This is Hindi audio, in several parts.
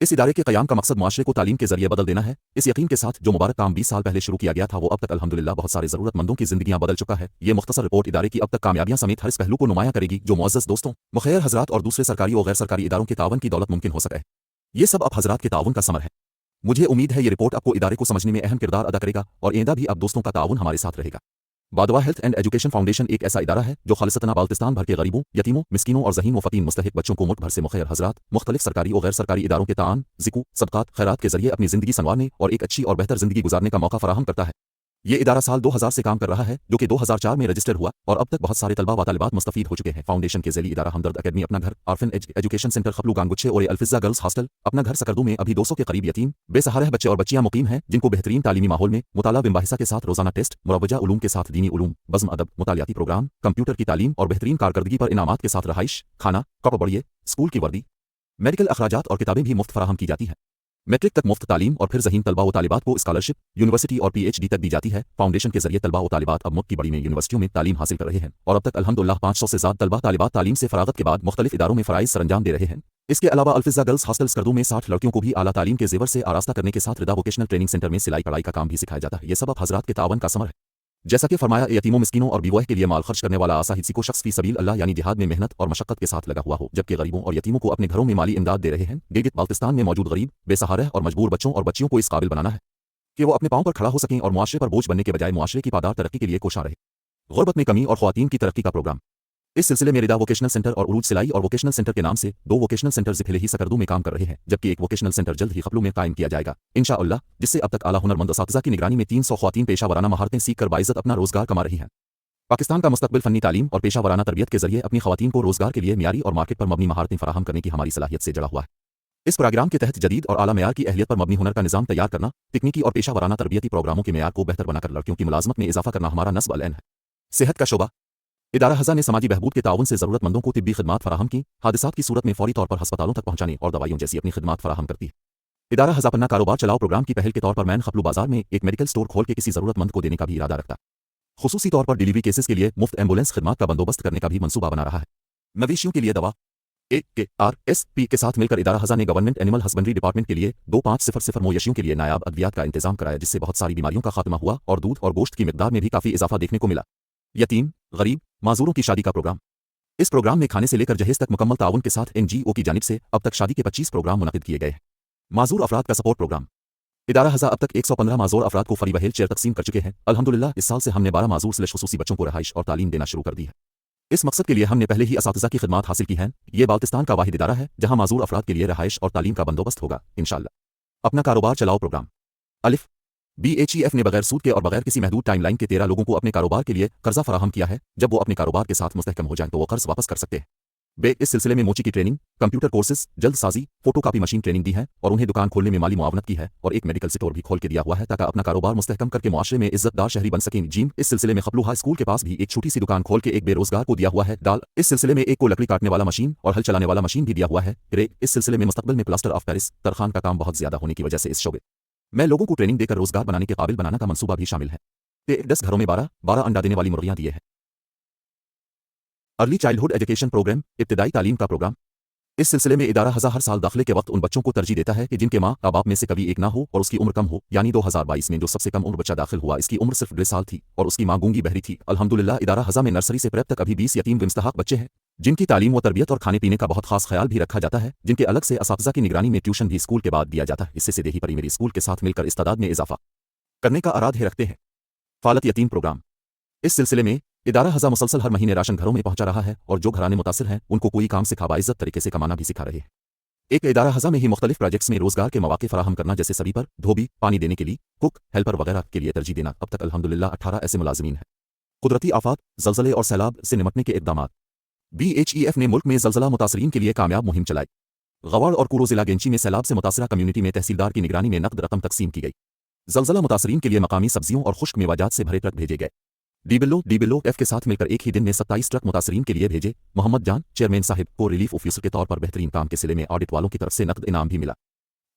इस इदारे के क़याम का मकसद मुआशरे को तालीम के जरिए बदल देना है। इस यकीन के साथ जो मुबारक काम 20 साल पहले शुरू किया गया था वो अब तक अल्हम्दुलिल्लाह बहुत सारे ज़रूरतमंदों की ज़िंदगियां बदल चुका है। ये मुख्तसर रिपोर्ट इदारे की अब तक कामयाबियां समेत हर इस पहलू को नुमायां करेगी जो मुअज़्ज़ज़ दोस्तों, मुख़य्यर हज़रात और दूसरे सरकारी और गैर सरकारी इदारों के तावन की दौलत मुमकिन हो सके। ये सब अब हज़रात के ताउन का समर है। मुझे उम्मीद है ये रिपोर्ट आपको इदारे को समझने में अहम किरदार अदा करेगा और आइंदा भी अब दोस्तों का ताउन हमारे साथ रहेगा। बादवा हेल्थ एंड एजुकेशन फाउंडेशन एक ऐसा इदारा है जो खालिसतन बाल्तिस्तान भर के गरीबों, यतीमों, मिस्कीनों और ज़हीन व फ़कीर मुस्तहिक बच्चों को मुल्क भर से मुख़य्यर हज़रात, मुख्तलिफ सरकारी और गैर सरकारी इदारों के तान, ज़िकू, सदक़ात, खैरात के जरिए अपनी ज़िंदगी संवारने और एक अच्छी और बेहतर ज़िंदगी गुजारने का मौका फराहम करता है। ये इदारा साल 2000 से काम कर रहा है जो कि 2004 में रजिस्टर हुआ और अब तक बहुत सारे तलबा व तालिबात मुस्तफ़ीद हो चुके हैं। फाउंडेशन के ज़ेली इदारा हमदर्द अकेडमी अपना घर, आर्फन एजुकेशन सेंटर खपलू गांगुच्छे और अल्फिज़ा गर्ल्स हॉस्टल अपना घर सकरदू में अभी 200 के करीब यतीम बेसहारा बच्चे और बच्चियां मुकीम हैं जिनको बेहतरीन तालीमी माहौल में मुताला बिम्बाहिसा के साथ रोज़ाना टेस्ट, मुरवजा उलूम के साथ दीनी उलूम, बज़्म अदब, मुतालियाती प्रोग्राम, कंप्यूटर की तालीम और बेहतरीन कारकर्दगी पर इनामात के साथ रहाइश, खाना, कपड़े, स्कूल की वर्दी, मेडिकल अखराजात और किताबें भी मुफ्त फराहम की जाती हैं। मैट्रिक तक मुफ्त तालीम और फिर ज़हीन तलबा व तालिबात को स्कॉलरशिप, यूनिवर्सिटी और PhD तक दी जाती है। फाउंडेशन के जरिए तलबा व तालिबात अब मुल्क की बड़ी में यूनिवर्सिटियों में तालीम हासिल कर रहे हैं और अब तक अल्हम्दुलिल्लाह 500 से ज़्यादा तलबा तालिबात तालीम से फरागत के बाद मुख्तलिफ इदारों में फ़राइज़ सरअंजाम दे रहे हैं। इसके अलावा अल्फिज़ा गर्ल्स हॉस्टल सकरदू में 60 लड़कियों को भी आला तालीम के ज़ेवर से आरास्ता करने के साथ रिदा वोकेशनल ट्रेनिंग सेंटर में सिलाई कढ़ाई का काम भी सिखाया जाता है। ये सब अब हज़रात के तावन का समर है। जैसा कि फरमाया, यतीमों, मिस्कीनों और बिवाह के लिए माल खर्च करने वाला आसा हिस्सी को शख्स फी सबील अल्लाह यानी जिहाद में मेहनत और मशक्क़त के साथ लगा हुआ हो, जबकि गरीबों और यतीमों को अपने घरों में माली इमदाद दे रहे हैं। गिलगित बाल्तिस्तान में मौजूद गरीब, बेसहारा और मजबूर बच्चों और बच्चियों को इस काबिल बनाना है कि वो अपने पाँव पर खड़ा हो सकें और मुआशरे पर बोझ बनने के बजाय मुआशरे की पादार तरक्की के लिए कोशा रहे। गुर्बत में कमी और ख़वातीन की तरक्की का प्रोग्राम। इस सिलसिले में रिदा वोकेशनल सेंटर और उरूज सिलाई और वोकेशनल सेंटर के नाम से 2 वोकेशनल सेंटर ज़िले ही सकरदू में काम कर रहे हैं, जबकि एक वोकेशनल सेंटर जल्द ही खपलू में कायम किया जाएगा इंशाअल्लाह, जिससे अब तक आला हुनरमंद असातिज़ा की निगरानी में 300 ख़वातीन पेशा वराना महारतें सीख कर बाइज़्ज़त अपना रोज़गार कमा रही हैं। पाकिस्तान का मुस्तकबिल फ़न्नी तालीम और पेशा वराना तरबियत के जरिए अपनी ख़वातीन को रोज़गार के लिए मियारी और मार्केट पर मबनी महारतें फराहम करने की हमारी सलाहियत से जुड़ा हुआ है। इस प्रोग्राम के तहत जदीद और आला मेयार की अहलियत पर मबनी हुनर का निज़ाम तैयार करना, तकनीकी और पेशा वराना तरबियती प्रोग्रामों के मेयार को बेहतर बनाकर लड़कियों की मुलाजमत में इजाफा करना हमारा नस्ब अल-ऐन है। सेहत का शोबा। इदारा हज़ा ने समाजी बहबूद के ताउन से ज़रूरतमंदों को तिब्बी खिदमात फराहम की, हादिसात की सूरत में फौरी तौर पर अस्पतालों तक पहुंचाने और दवाइयों जैसी अपनी खिदमात फराहम करती है। इदारा हज़ा पन्ना कारोबार चलाओ प्रोग्राम की पहल के तौर पर मैन खपलू बाजार में एक मेडिकल स्टोर खोल के किसी ज़रूरतमंद को देने का भी इरादा रखता। खुसूसी तौर पर डिलीवरी केसेस के लिए मुफ्त एम्बुलेंस खिदमात का बंदोबस्त करने का भी मंसूबा बना रहा है। मवेशियों के लिए दवा। AKRSP के साथ मिलकर इदारा हज़ा ने गवर्नमेंट एनिमल हस्बेंड्री डिपार्टमेंट के लिए 2500 मवेशियों के लिए नायाब अद्वियात का इंतजाम कराया, जिससे बहुत सारी बीमारियों का खात्मा हुआ और दूध और गोश्त की मिकदार में भी काफ़ी इजाफा देखने को मिला। यतीम, गरीब, माजूरों की शादी का प्रोग्राम। इस प्रोग्राम में खाने से लेकर जहेज तक मुकम्मल ताउन के साथ NGO की जानिब से अब तक शादी के 25 प्रोग्राम मुनक़िद किए गए हैं। माजूर अफराद का सपोर्ट प्रोग्राम। इदारा हज़ा अब तक 115 माजूर अफराद को फ्री व्हील चेयर तकसीम कर चुके हैं। अल्हम्दुलिल्लाह इस साल से हमने 12 माजूर स्लैश खुसूसी बच्चों को रहाइश और तालीम देना शुरू कर दी है। इस मकसद के लिए हमने पहले ही असातिज़ा की खिदमात हासिल की हैं। ये बाल्तिस्तान का वाहिद इदारा है जहाँ माजूर अफराद के लिए रहाइश और तालीम का बंदोबस्त होगा इंशाअल्लाह। अपना कारोबार चलाओ प्रोग्राम। अलिफ BHEF ने बगैर सूद के और बगैर किसी महदूद टाइमलाइन के 13 लोगों को अपने कारोबार के लिए कर्जा फराहम किया है। जब वो अपने कारोबार के साथ मुस्तहकम हो जाएं तो वो कर्ज वापस कर सकते हैं। इस सिलसिले में मोची की ट्रेनिंग, कंप्यूटर कोर्सेज, जल्द साजी, फोटोकॉपी मशीन ट्रेनिंग दी है और उन्हें दुकान खोलने में माली मुआवनत की है और एक मेडिकल स्टोर भी खोल के दिया हुआ है ताकि अपना कारोबार मुस्तहकम करके मुआशरे में इज्जतदार शहरी बन सकें। जीम इस सिलसिले में खपलू हाई स्कूल के पास भी एक छोटी सी दुकान खोल के एक बेरोजगार को दिया हुआ है। दाल इस सिलसिले में एक को लकड़ी काटने वाला मशीन और हल चलाने वाला मशीन भी दिया हुआ है। इस सिलसिले में मुस्तकबिल में प्लास्टर ऑफ पेरिस तरखान का काम बहुत ज्यादा होने की वजह से इस शोबे में लोगों को ट्रेनिंग देकर रोजगार बनाने के काबिल बनाना का मंसूबा भी शामिल है। 10 घरों में 12 अंडा देने वाली मुर्गियां दिए हैं। अर्ली चाइल्डहुड एजुकेशन प्रोग्राम, इब्तिदाई तालीम का प्रोग्राम। इस सिलसिले में इदारा हज़ा हर साल दाखिले के वक्त उन बच्चों को तरजीह देता है कि जिनके माँ बाप में से कभी एक ना हो और उसकी उम्र कम हो। यानी 2022 में जो सबसे कम उम्र बच्चा दाखिल हुआ, इसकी उम्र सिर्फ 1.5 साल थी और उसकी माँ गूंगी बहरी थी। अल्हम्दुलिल्लाह इदारा हज़ा में नर्सरी से प्रेप तक अभी 20 यतीम बेमुस्तहक बच्चे हैं जिनकी तालीम व तरबियत और खाने पीने का बहुत खास ख्याल भी रखा जाता है, जिनके अलग से असातिज़ा की निगरानी में ट्यूशन भी स्कूल के बाद दिया जाता है। इससे सीधे ही प्राइमरी स्कूल के साथ मिलकर इस तादाद में इजाफा करने का अरादे रखते हैं। फालत यतीम प्रोग्राम। इस सिलसिले में इदारा हज़ा मुसलसल हर महीने राशन घरों में पहुंचा रहा है और जो घराने मुतासिर हैं उनको कोई काम सिखा बाइज़्ज़त तरीके से कमाना भी सिखा रहे हैं। एक इदारा हज़ा में ही मुख्तलिफ प्रोजेक्ट्स में रोजगार के मौके फराहम करना, जैसे सभी पर धोबी, पानी देने के लिए कुक, हेल्पर वगैरह के लिए तरजीह देना। अब तक अल्हम्दुलिल्लाह 18 ऐसे मुलाजिमीन हैं। कुदरती आफात, जलजले और सैलाब से निमटने के इक़दामात। BHEF ने मुल्क में जलजला मुतासरीन के लिए कामयाब मुहिम चलाई। गवाड़ और कूरो ज़िला गेंची में सैलाब से मुतासरा कम्यूनिटी में तहसीलदार की निगरानी में नकद रकम तकसीम की गई। जलजला मुतासरीन के लिए मकामी सब्जियों और खुश्क मेवाजात से भरे ट्रक भेजे गए। DBLO F के साथ मिलकर एक ही दिन में 27 ट्रक मुतासरीन के लिए भेजे। मोहम्मद जान चेयरमैन साहिब को रिलीफ ऑफिसर के तौर पर बेहतरीन काम के सिले में ऑडिट वालों की तरफ से नकद इनाम भी मिला।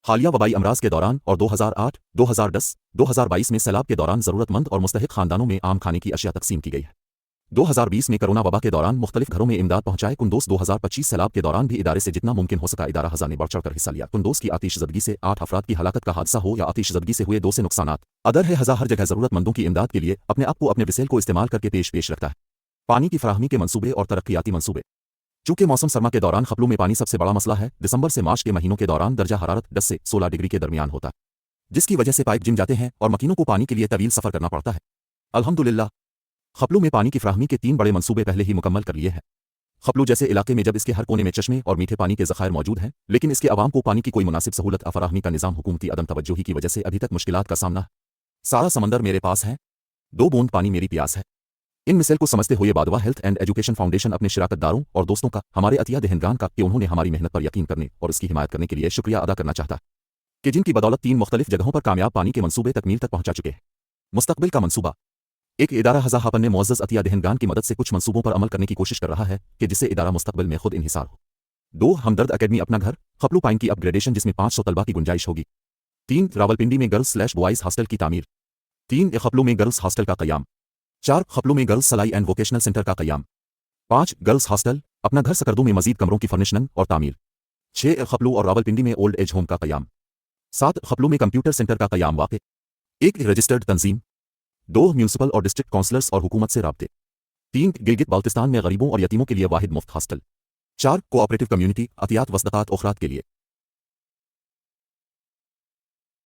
हालिया वबाई अमराज के दौरान और 2008, 2010, 2022 में सैलाब के दौरान ज़रूरतमंद और मुस्तहिक खानदानों में आम खाने की अशिया तकसीम की गई है। 2020 में कोरोना वबा के दौरान मुख्तलिफ घरों में इमदाद पहुंचाए कुंदोज 2025 सैलाब के दौरान भी इदारे से जितना मुमकिन हो सका इदारा हज़ार ने बढ़ चढ़कर हिस्सा लिया। कुंदोज की आतिशज़दगी से 8 अफराद की हलाकत का हादसा हो या आतिशज़दगी से हुए 2 से नुकसानात। अदर है हज़ार हर जगह ज़रूरतमंदों की इमदाद के लिए अपने आप को अपने वसील को इस्तेमाल करके पेश रखता है। पानी की फराहमी के मनसूबे और तरक्याती मनसूबे। चूंकि मौसम सरमा के दौरान खपलों में पानी सबसे बड़ा मसला है, दिसंबर से मार्च के महीनों के दौरान दर्जा हरारत 10 से 16 डिग्री के दरमियान होता है, जिसकी वजह से पाइप जिम जाते हैं और मकीनों को पानी के लिए तवील सफ़र करना पड़ता है। अल्हम्दुलिल्लाह खपलों में पानी की फराहमी के 3 बड़े मंसूबे पहले ही मुकम्मल कर लिए हैं। खपलों जैसे इलाके में जब इसके हर कोने में चश्मे और मीठे पानी के ज़खायर मौजूद हैं, लेकिन इसके अवाम को पानी की कोई मुनासिब सहूलत फराहमी का निज़ाम हुकूमती अदम तवज्जोही की वजह से अभी तक मुश्किलात का सामना है। सारा समंदर मेरे पास है, 2 बूंद पानी मेरी प्यास है। इन मिसल को समझते हुए बादवा हेल्थ एंड एजुकेशन फाउंडेशन अपने शिराकतदारों और दोस्तों का, हमारे अतिया दहिंदगान का कि उन्होंने हमारी मेहनत पर यकीन करने और इसकी हिमायत करने के लिए शुक्रिया अदा करना चाहता है कि जिनकी बदौलत 3 मुख्तलिफ जगहों पर कामयाब पानी के मंसूबे तकमील तक पहुंचा चुके हैं। मुस्तकबिल का मंसूबा। एक इदारा हज़ार ने मुअज़्ज़ज़ अतिया दहिंदगान की मदद से कुछ मंसूबों पर अमल करने की कोशिश कर रहा है कि जिससे इदारा मुस्तकबिल में खुद इन्हिसार हो। 2 हमदर्द अकेडमी अपना घर खपलू पाइन की अपग्रेडेशन जिसमें 500 तलबा की गुंजाइश होगी। 3 रावलपिंडी में गर्ल्स/बॉयज़ हॉस्टल की तामीर। 3 खपलू में गर्ल्स हॉस्टल का क़याम। 4 खपलू में गर्ल्स सलाई एंड वोकेशनल सेंटर का क़याम। 5 गर्ल्स हॉस्टल अपना घर सकरदू में मजीद कमरों की फर्निशनिंग और तामीर। 6 खपलू और रावलपिंडी में ओल्ड एज होम का क़याम। 7 खपलू में कंप्यूटर सेंटर का क़याम वाक़े। 1 रजिस्टर्ड तंजीम। 2 म्यूनसिपल और डिस्ट्रिक्ट काउंसलर्स और हुकूमत से राब्ते। 3 गिलगित बाल्तिस्तान में गरीबों और यतीमों के लिए वाहिद मुफ्त हॉस्टल। 4 कोऑपरेटिव कम्युनिटी अतियात वसदक़ात उखरात के लिए।